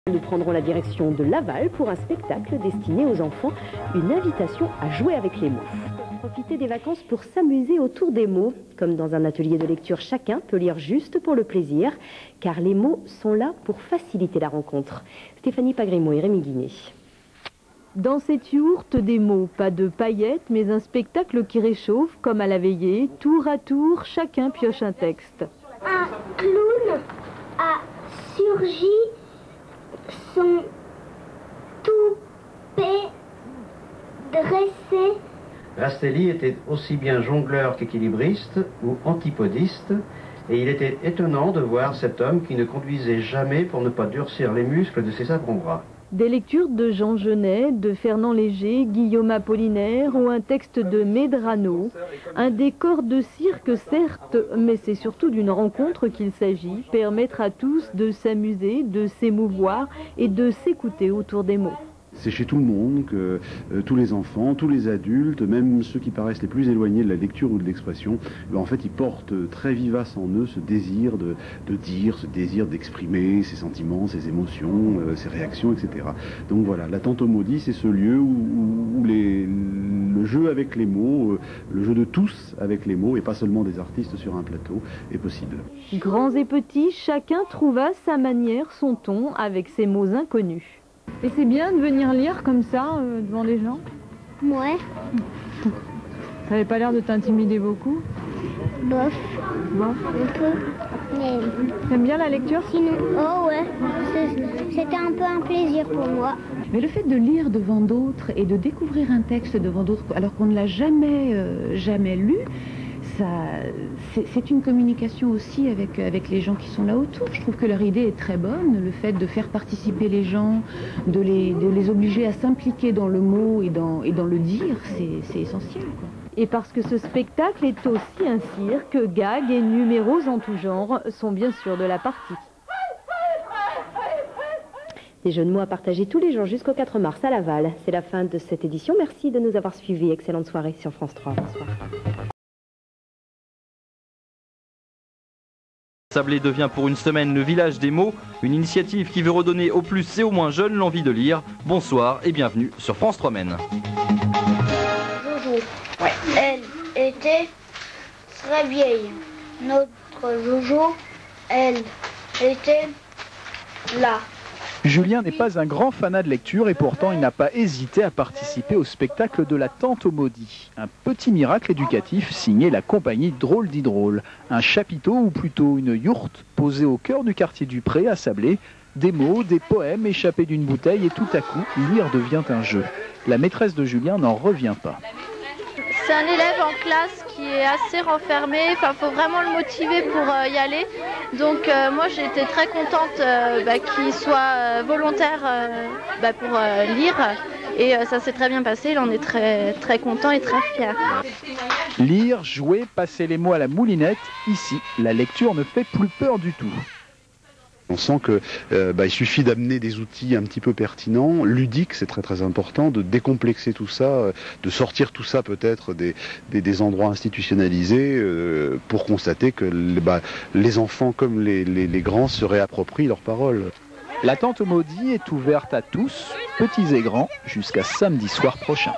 Nous prendrons la direction de Laval pour un spectacle destiné aux enfants, une invitation à jouer avec les mots. Profitez des vacances pour s'amuser autour des mots. Comme dans un atelier de lecture, chacun peut lire juste pour le plaisir, car les mots sont là pour faciliter la rencontre. Stéphanie Pagrimaud et Rémi Guinet. Dans cette yourte, des mots, pas de paillettes, mais un spectacle qui réchauffe, comme à la veillée. Tour à tour, chacun pioche un texte. Un clown a surgi son toupet dressé. Rastelli était aussi bien jongleur qu'équilibriste ou antipodiste, et il était étonnant de voir cet homme qui ne conduisait jamais pour ne pas durcir les muscles de ses avant-bras. Des lectures de Jean Genet, de Fernand Léger, Guillaume Apollinaire ou un texte de Medrano. Un décor de cirque certes, mais c'est surtout d'une rencontre qu'il s'agit, permettre à tous de s'amuser, de s'émouvoir et de s'écouter autour des mots. C'est chez tout le monde que tous les enfants, tous les adultes, même ceux qui paraissent les plus éloignés de la lecture ou de l'expression, en fait ils portent très vivace en eux ce désir de dire, ce désir d'exprimer ses sentiments, ses émotions, ses réactions, etc. Donc voilà, la Tante au Maudit, c'est ce lieu où le jeu avec les mots, le jeu de tous avec les mots, et pas seulement des artistes sur un plateau, est possible. Grands et petits, chacun trouva sa manière, son ton, avec ses mots inconnus. Et c'est bien de venir lire comme ça, devant des gens? Ouais. Ça n'avait pas l'air de t'intimider beaucoup? Bof. Bon. Un peu. Mais... T'aimes bien la lecture? Sinon, oh ouais. C'était un peu un plaisir pour moi. Mais le fait de lire devant d'autres et de découvrir un texte devant d'autres alors qu'on ne l'a jamais lu, c'est une communication aussi avec les gens qui sont là autour. Je trouve que leur idée est très bonne, le fait de faire participer les gens, de les obliger à s'impliquer dans le mot et dans le dire, c'est essentiel, quoi. Et parce que ce spectacle est aussi un cirque, gags et numéros en tout genre sont bien sûr de la partie. Des jeux de mots à partager tous les jours jusqu'au 4 mars à Laval. C'est la fin de cette édition. Merci de nous avoir suivis. Excellente soirée sur France 3. Bonsoir. Sablé devient pour une semaine le village des mots, une initiative qui veut redonner aux plus et aux moins jeunes l'envie de lire. Bonsoir et bienvenue sur France 3 Maine. Jojo. Ouais. Elle était très vieille. Notre Jojo, elle était là. Julien n'est pas un grand fanat de lecture et pourtant il n'a pas hésité à participer au spectacle de la Tante au Maudit. Un petit miracle éducatif signé la compagnie Drôle d'Hydrôle. Un chapiteau ou plutôt une yourte posée au cœur du quartier du Pré à Sablé. Des mots, des poèmes échappés d'une bouteille et tout à coup, lire devient un jeu. La maîtresse de Julien n'en revient pas. C'est un élève en classe qui est assez renfermé, il faut vraiment le motiver pour y aller. Donc moi j'ai été très contente qu'il soit volontaire pour lire et ça s'est très bien passé, il en est très, très content et très fier. Lire, jouer, passer les mots à la moulinette, ici la lecture ne fait plus peur du tout. On sent qu'il suffit d'amener des outils un petit peu pertinents, ludiques, c'est très très important, de décomplexer tout ça, de sortir tout ça peut-être des endroits institutionnalisés pour constater que les enfants comme les grands se réapproprient leurs paroles. La Tante au Maudit est ouverte à tous, petits et grands, jusqu'à samedi soir prochain.